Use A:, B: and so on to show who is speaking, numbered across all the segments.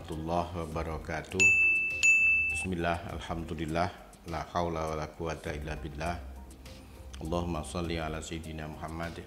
A: warahmatullahi wabarakatuh. Bismillah, alhamdulillah, la haula wa la quwata illa billah. Allahumma salli ala sayyidina Muhammad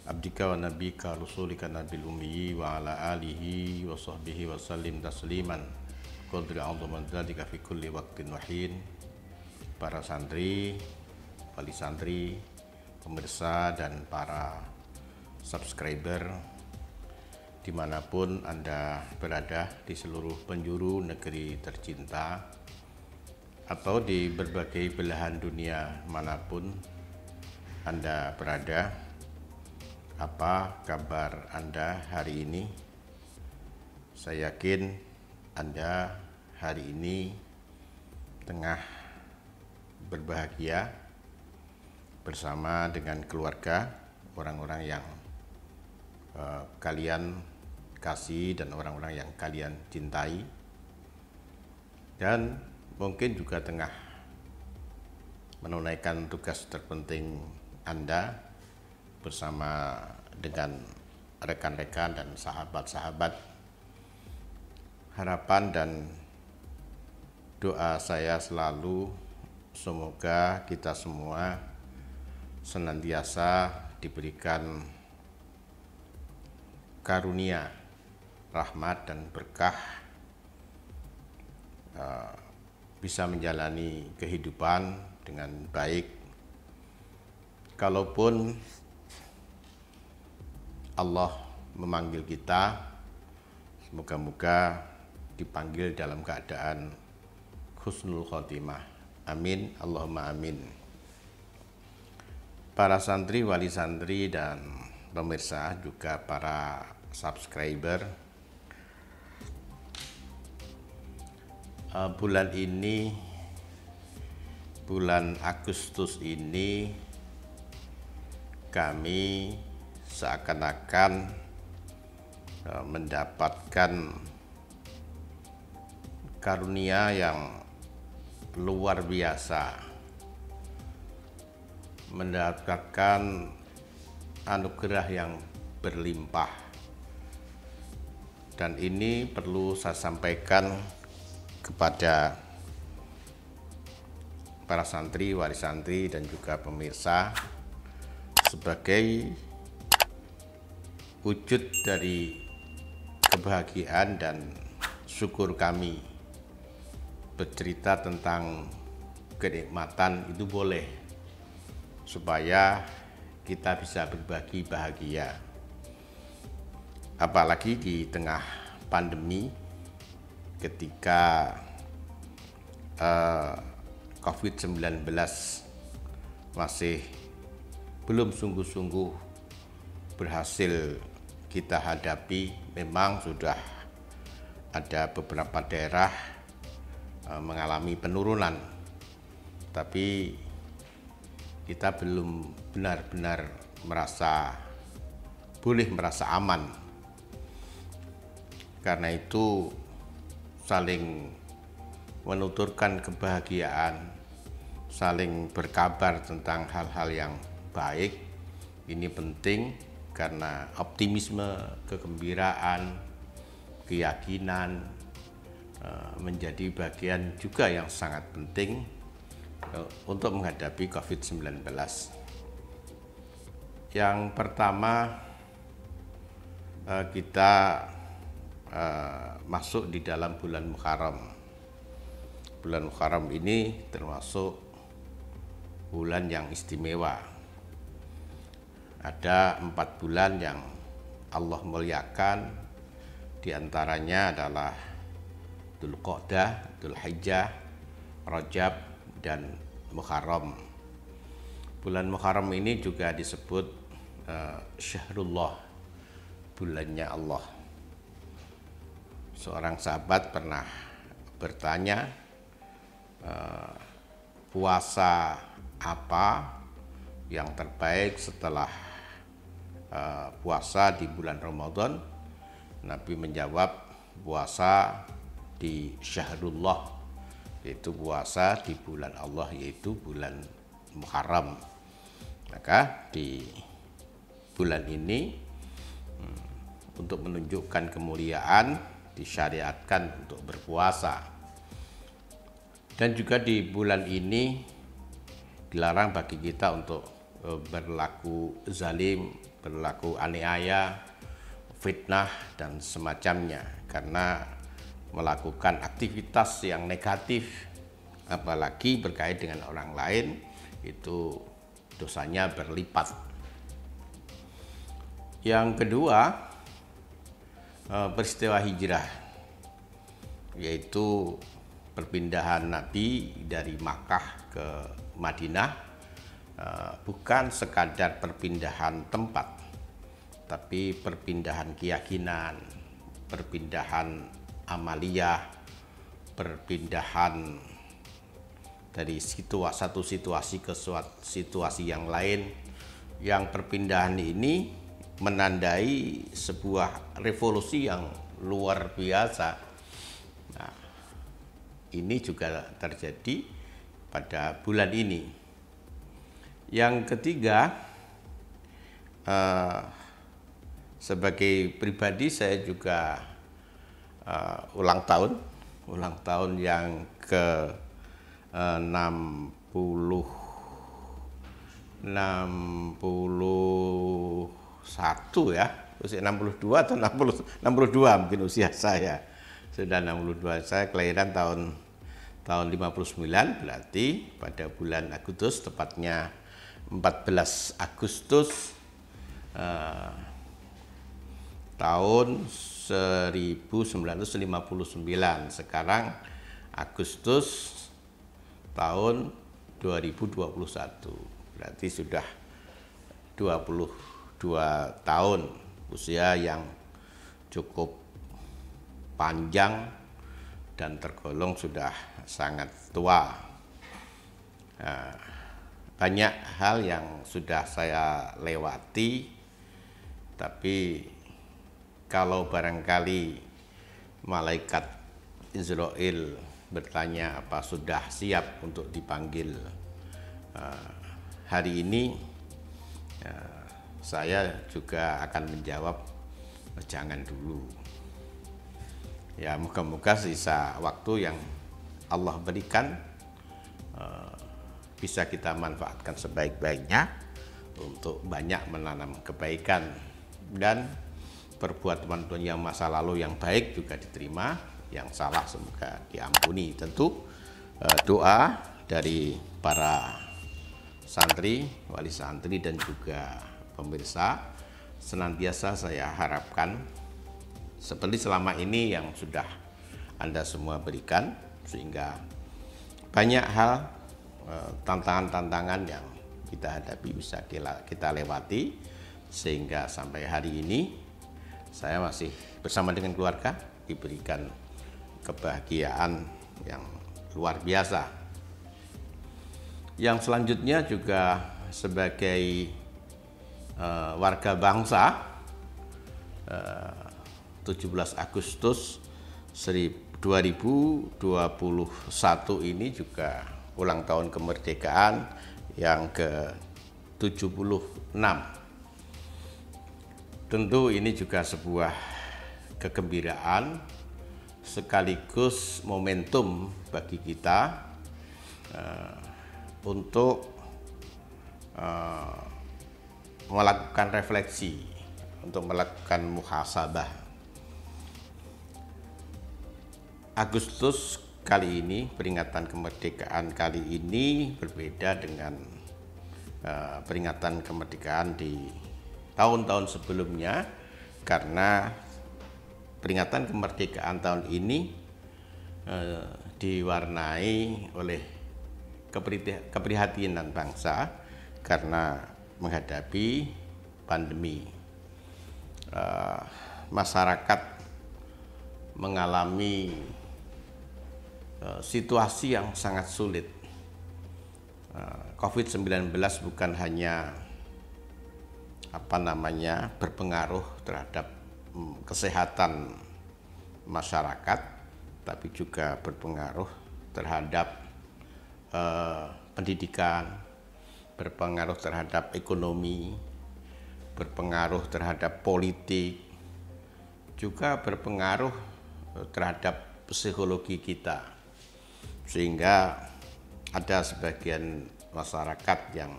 A: abdika wa nabika rasulika nabil ummi wa ala alihi wa sahbihi wa sallim tasliman qadri a'udzuman dzalika fi kulli waqtin wahin. Para santri, wali santri, pemirsa dan para subscriber dimanapun Anda berada di seluruh penjuru negeri tercinta atau di berbagai belahan dunia manapun Anda berada. Apa kabar Anda hari ini? Saya yakin Anda hari ini tengah berbahagia bersama dengan keluarga, orang-orang yang kalian kasih dan orang-orang yang kalian cintai, dan mungkin juga tengah menunaikan tugas terpenting Anda bersama dengan rekan-rekan dan sahabat-sahabat. Harapan dan doa saya selalu semoga kita semua senantiasa diberikan karunia, rahmat dan berkah, bisa menjalani kehidupan dengan baik. Kalaupun Allah memanggil kita, semoga-moga dipanggil dalam keadaan husnul khotimah. Amin, Allahumma amin. Para santri, wali santri dan pemirsa, juga para subscriber, bulan ini, bulan Agustus ini, kami seakan-akan mendapatkan karunia yang luar biasa, mendapatkan anugerah yang berlimpah. Dan ini perlu saya sampaikan kepada para santri, wali santri dan juga pemirsa sebagai wujud dari kebahagiaan dan syukur kami. Bercerita tentang kenikmatan itu boleh, supaya kita bisa berbagi bahagia. Apalagi di tengah pandemi, ketika COVID-19 masih belum sungguh-sungguh berhasil kita hadapi. Memang sudah ada beberapa daerah mengalami penurunan, tapi kita belum benar-benar boleh merasa aman. Karena itu saling menuturkan kebahagiaan, saling berkabar tentang hal-hal yang baik, ini penting karena optimisme, kegembiraan, keyakinan menjadi bagian juga yang sangat penting untuk menghadapi COVID-19. Yang pertama, kita masuk di dalam bulan Muharram. Bulan Muharram ini termasuk bulan yang istimewa. Ada 4 bulan yang Allah muliakan, diantaranya adalah Dzulqa'dah, Dzulhijjah, Rajab, dan Muharram. Bulan Muharram ini juga disebut Syahrullah, bulannya Allah. Seorang sahabat pernah bertanya, puasa apa yang terbaik setelah puasa di bulan Ramadan? Nabi menjawab, puasa di Syahrullah, yaitu puasa di bulan Allah, yaitu bulan Muharram. Maka di bulan ini, untuk menunjukkan kemuliaan disyariatkan untuk berpuasa. Dan juga di bulan ini dilarang bagi kita untuk berlaku zalim, berlaku aniaya, fitnah dan semacamnya, karena melakukan aktivitas yang negatif apalagi berkait dengan orang lain itu dosanya berlipat. Yang kedua, peristiwa hijrah, yaitu perpindahan Nabi dari Makkah ke Madinah, bukan sekadar perpindahan tempat, tapi perpindahan keyakinan, perpindahan amaliyah, perpindahan dari satu situasi ke situasi yang lain, yang perpindahan ini menandai sebuah revolusi yang luar biasa. Nah, ini juga terjadi pada bulan ini. Yang ketiga, sebagai pribadi saya juga ulang tahun yang ke 61 ya, usia 62 atau 62 mungkin usia saya. Sudah 62, saya kelahiran tahun 59, berarti pada bulan Agustus, tepatnya 14 Agustus tahun 1959. Sekarang Agustus tahun 2021, berarti sudah 22 tahun, usia yang cukup panjang dan tergolong sudah sangat tua. Banyak hal yang sudah saya lewati, tapi kalau barangkali malaikat Israel bertanya apa sudah siap untuk dipanggil hari ini, saya juga akan menjawab jangan dulu. Ya, moga-moga sisa waktu yang Allah berikan bisa kita manfaatkan sebaik-baiknya untuk banyak menanam kebaikan, dan perbuatan teman-teman yang masa lalu yang baik juga diterima, yang salah semoga diampuni. Tentu doa dari para santri, wali santri dan juga pemirsa senantiasa saya harapkan seperti selama ini yang sudah Anda semua berikan, sehingga banyak hal, tantangan-tantangan yang kita hadapi bisa kita lewati, sehingga sampai hari ini saya masih bersama dengan keluarga diberikan kebahagiaan yang luar biasa. Yang selanjutnya juga sebagai warga bangsa, 17 Agustus 2021 ini juga ulang tahun kemerdekaan yang ke-76. Tentu ini juga sebuah kegembiraan sekaligus momentum bagi kita untuk melakukan refleksi, untuk melakukan muhasabah. Agustus kali ini, peringatan kemerdekaan kali ini berbeda dengan peringatan kemerdekaan di tahun-tahun sebelumnya, karena peringatan kemerdekaan tahun ini diwarnai oleh keprihatinan bangsa karena menghadapi pandemi. Masyarakat mengalami situasi yang sangat sulit. COVID-19 bukan hanya berpengaruh terhadap kesehatan masyarakat, tapi juga berpengaruh terhadap pendidikan, berpengaruh terhadap ekonomi, berpengaruh terhadap politik, juga berpengaruh terhadap psikologi kita, sehingga ada sebagian masyarakat yang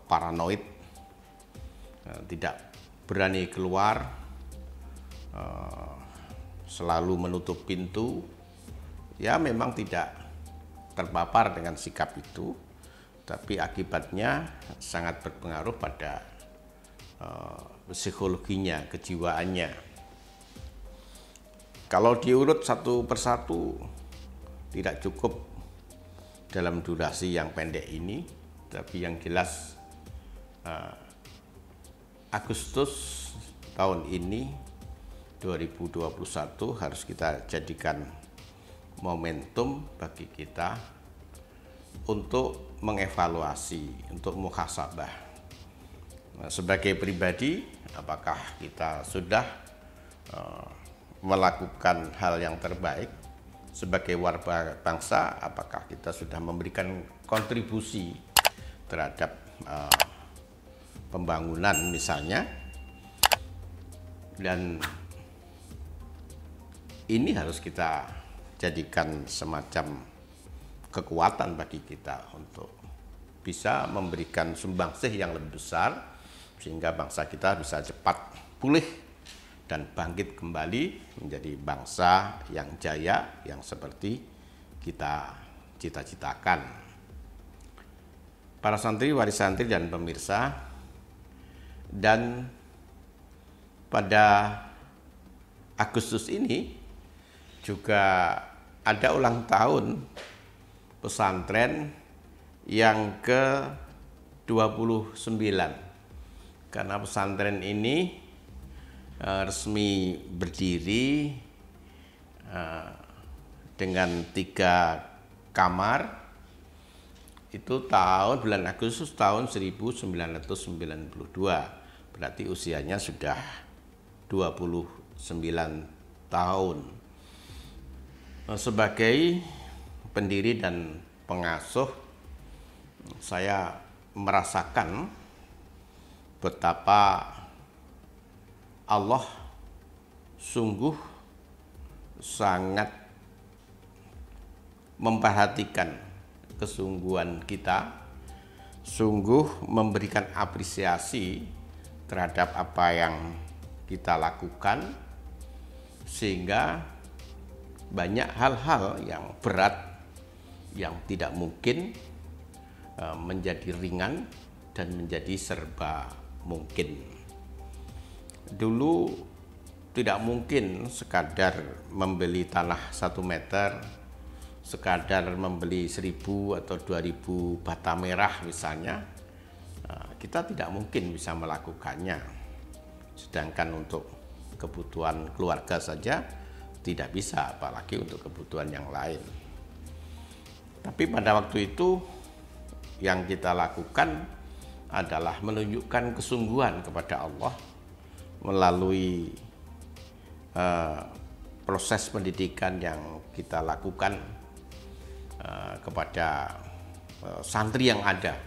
A: paranoid, tidak berani keluar, selalu menutup pintu. Ya memang tidak terpapar dengan sikap itu, tapi akibatnya sangat berpengaruh pada psikologinya, kejiwaannya. Kalau diurut satu persatu tidak cukup dalam durasi yang pendek ini, tapi yang jelas Agustus tahun ini 2021 harus kita jadikan momentum bagi kita untuk mengevaluasi, untuk muhasabah. Sebagai pribadi, apakah kita sudah melakukan hal yang terbaik? Sebagai warga bangsa, apakah kita sudah memberikan kontribusi terhadap pembangunan misalnya? Dan ini harus kita jadikan semacam kekuatan bagi kita untuk bisa memberikan sumbangsih yang lebih besar, sehingga bangsa kita bisa cepat pulih dan bangkit kembali menjadi bangsa yang jaya, yang seperti kita cita-citakan. Para santri, wali santri, dan pemirsa, dan pada Agustus ini juga ada ulang tahun pesantren yang ke-29, karena pesantren ini resmi berdiri dengan 3 kamar itu bulan Agustus tahun 1992, berarti usianya sudah 29 tahun. Sebagai pendiri dan pengasuh, saya merasakan betapa Allah sungguh sangat memperhatikan kesungguhan kita, sungguh memberikan apresiasi terhadap apa yang kita lakukan, sehingga banyak hal-hal yang berat yang tidak mungkin menjadi ringan dan menjadi serba mungkin. Dulu tidak mungkin sekadar membeli tanah 1 meter, sekadar membeli 1.000 atau 2.000 bata merah misalnya, kita tidak mungkin bisa melakukannya. Sedangkan untuk kebutuhan keluarga saja tidak bisa, apalagi untuk kebutuhan yang lain. Tapi pada waktu itu yang kita lakukan adalah menunjukkan kesungguhan kepada Allah melalui proses pendidikan yang kita lakukan kepada santri yang ada.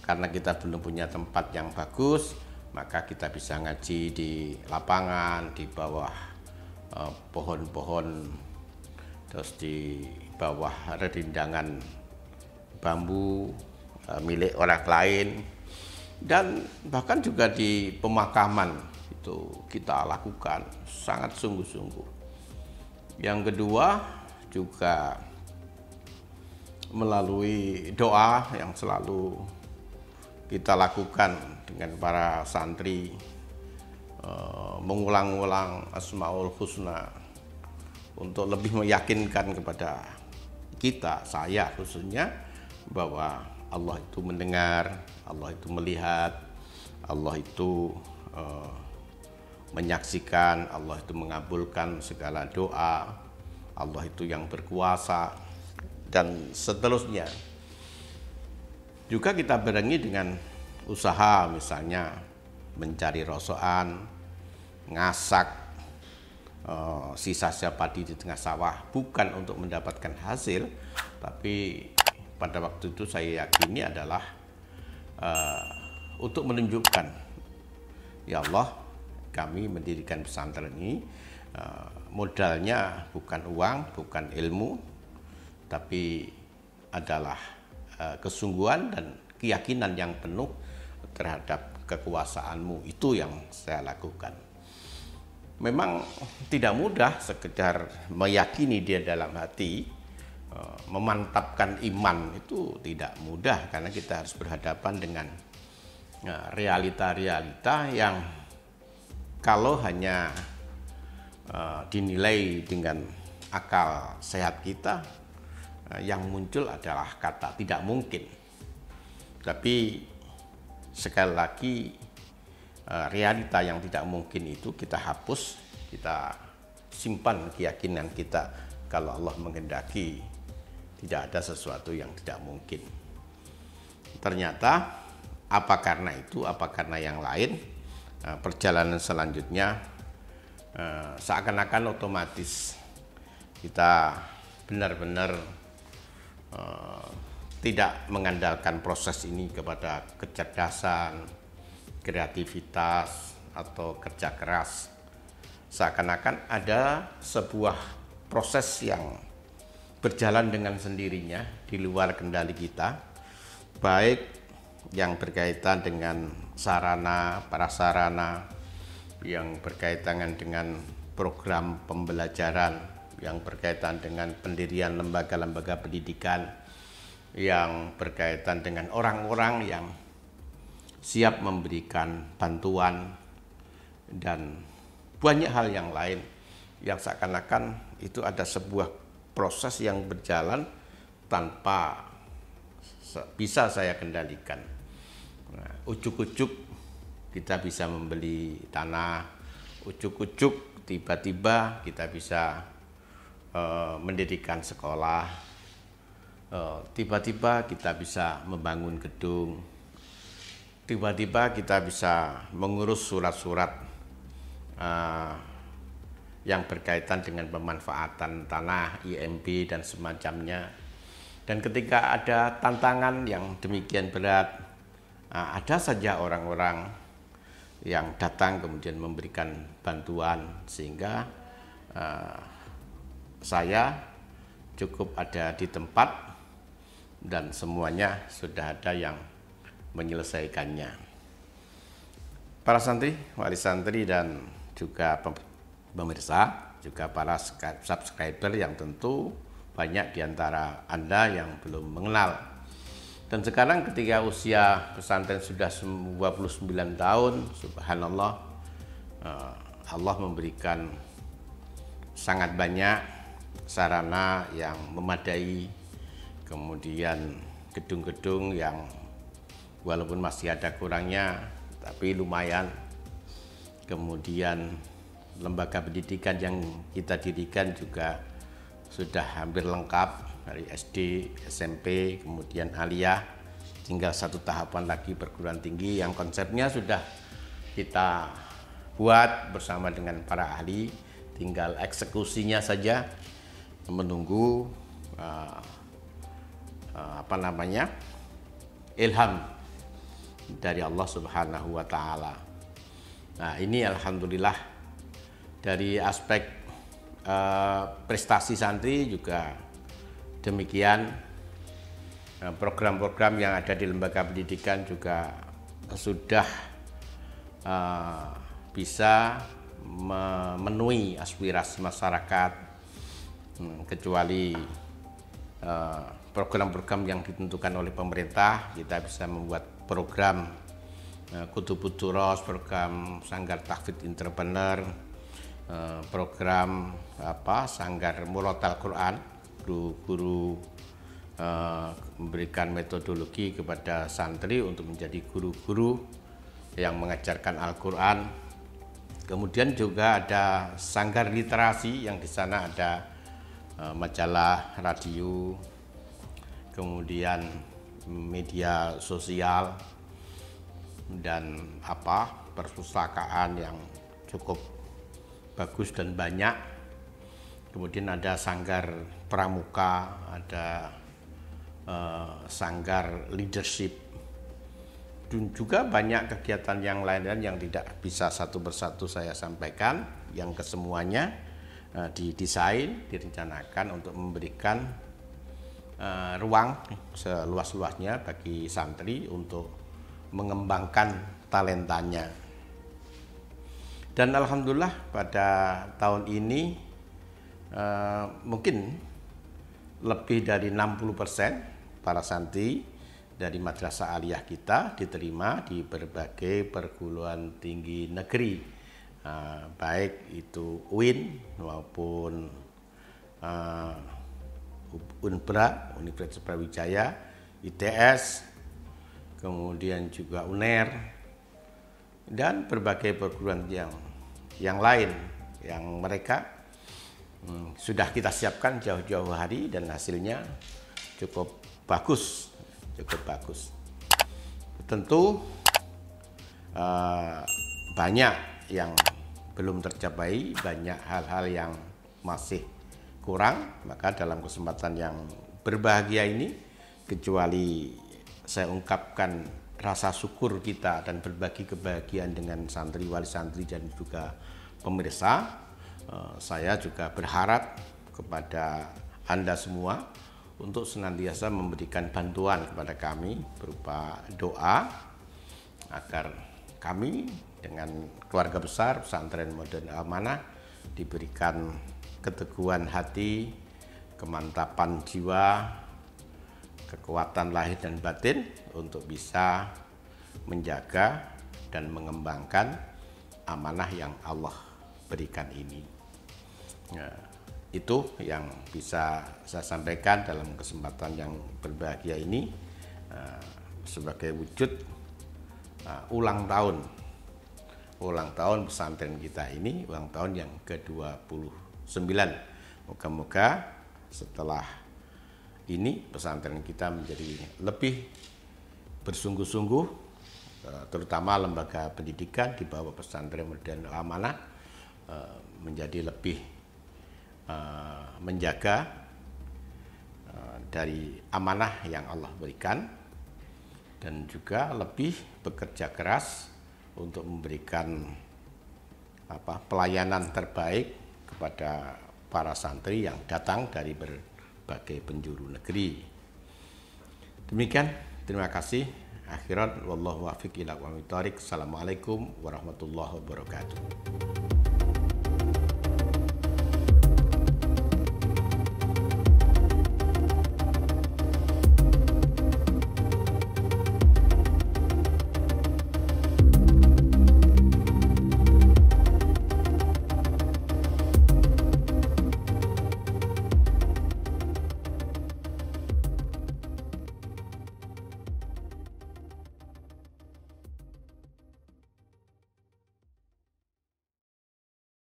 A: Karena kita belum punya tempat yang bagus, maka kita bisa ngaji di lapangan, di bawah pohon-pohon, terus di bawah rerindangan bambu milik orang lain, dan bahkan juga di pemakaman itu kita lakukan sangat sungguh-sungguh. Yang kedua juga melalui doa yang selalu kita lakukan dengan para santri, mengulang-ulang Asmaul Husna untuk lebih meyakinkan kepada kita, saya khususnya, bahwa Allah itu mendengar, Allah itu melihat, Allah itu menyaksikan, Allah itu mengabulkan segala doa, Allah itu yang berkuasa, dan seterusnya. Juga kita barengi dengan usaha, misalnya mencari rosokan, ngasak sisa-sisa padi di tengah sawah, bukan untuk mendapatkan hasil, tapi pada waktu itu saya yakini adalah untuk menunjukkan, ya Allah, kami mendirikan pesantren ini modalnya bukan uang, bukan ilmu, tapi adalah kesungguhan dan keyakinan yang penuh terhadap kekuasaanmu. Itu yang saya lakukan. Memang tidak mudah sekedar meyakini dia dalam hati, memantapkan iman itu tidak mudah, karena kita harus berhadapan dengan realita-realita yang kalau hanya dinilai dengan akal sehat kita, yang muncul adalah kata tidak mungkin. Tapi sekali lagi, realita yang tidak mungkin itu kita hapus, kita simpan keyakinan kita kalau Allah menghendaki tidak ada sesuatu yang tidak mungkin. Ternyata apa karena itu, apa karena yang lain, perjalanan selanjutnya seakan-akan otomatis kita benar-benar tidak mengandalkan proses ini kepada kecerdasan, kreativitas, atau kerja keras. Seakan-akan ada sebuah proses yang berjalan dengan sendirinya di luar kendali kita, baik yang berkaitan dengan sarana, prasarana, yang berkaitan dengan program pembelajaran, yang berkaitan dengan pendirian lembaga-lembaga pendidikan, yang berkaitan dengan orang-orang yang siap memberikan bantuan, dan banyak hal yang lain yang seakan-akan itu ada sebuah proses yang berjalan tanpa bisa saya kendalikan. Ujuk-ujuk kita bisa membeli tanah, ujuk-ujuk tiba-tiba kita bisa mendirikan sekolah, tiba-tiba kita bisa membangun gedung, tiba-tiba kita bisa mengurus surat-surat yang berkaitan dengan pemanfaatan tanah, IMB dan semacamnya. Dan ketika ada tantangan yang demikian berat, ada saja orang-orang yang datang kemudian memberikan bantuan, sehingga saya cukup ada di tempat dan semuanya sudah ada yang menyelesaikannya. Para santri, wali santri, dan juga pemirsa, juga para subscriber yang tentu banyak di antara Anda yang belum mengenal. Dan sekarang ketika usia pesantren sudah 29 tahun, subhanallah, Allah memberikan sangat banyak sarana yang memadai, kemudian gedung-gedung yang walaupun masih ada kurangnya tapi lumayan, kemudian lembaga pendidikan yang kita dirikan juga sudah hampir lengkap, dari SD, SMP, kemudian aliyah, tinggal satu tahapan lagi perguruan tinggi yang konsepnya sudah kita buat bersama dengan para ahli, tinggal eksekusinya saja, menunggu ilham dari Allah Subhanahu wa Ta'ala. Nah, ini alhamdulillah dari aspek prestasi santri juga demikian. Program-program yang ada di lembaga pendidikan juga sudah bisa memenuhi aspirasi masyarakat, kecuali program-program yang ditentukan oleh pemerintah. Kita bisa membuat program Kutubut Turos, program Sanggar Tahfidz Entrepreneur, program Sanggar Murotal Quran, guru-guru memberikan metodologi kepada santri untuk menjadi guru-guru yang mengajarkan Al-Quran. Kemudian juga ada sanggar literasi yang di sana ada majalah, radio, kemudian media sosial, dan perpustakaan yang cukup bagus dan banyak. Kemudian ada sanggar pramuka, ada sanggar leadership, juga banyak kegiatan yang lain yang tidak bisa satu persatu saya sampaikan, yang kesemuanya didesain, direncanakan untuk memberikan ruang seluas-luasnya bagi santri untuk mengembangkan talentanya. Dan alhamdulillah pada tahun ini mungkin lebih dari 60% para santri dari madrasah aliyah kita diterima di berbagai perguruan tinggi negeri, baik itu UIN maupun UNBRA, Universitas Brawijaya, ITS, kemudian juga UNER, dan berbagai perguruan yang lain yang mereka sudah kita siapkan jauh-jauh hari dan hasilnya cukup bagus. Tentu banyak yang belum tercapai, banyak hal-hal yang masih kurang. Maka dalam kesempatan yang berbahagia ini, kecuali saya ungkapkan rasa syukur kita dan berbagi kebahagiaan dengan santri, wali santri dan juga pemirsa, saya juga berharap kepada Anda semua untuk senantiasa memberikan bantuan kepada kami berupa doa agar kami dengan keluarga besar Pesantren Modern Amanah diberikan keteguhan hati, kemantapan jiwa, kekuatan lahir dan batin untuk bisa menjaga dan mengembangkan amanah yang Allah berikan ini. Itu yang bisa saya sampaikan dalam kesempatan yang berbahagia ini, sebagai wujud ulang tahun pesantren kita ini, ulang tahun yang ke-29. Moga-moga setelah ini pesantren kita menjadi lebih bersungguh-sungguh, terutama lembaga pendidikan di bawah Pesantren Modern Amanah menjadi lebih menjaga dari amanah yang Allah berikan, dan juga lebih bekerja keras untuk memberikan pelayanan terbaik kepada para santri yang datang dari berbagai penjuru negeri. Demikian, terima kasih. Akhirat wallahu wafiq ila aqwamit thoriq. Assalamualaikum warahmatullahi wabarakatuh.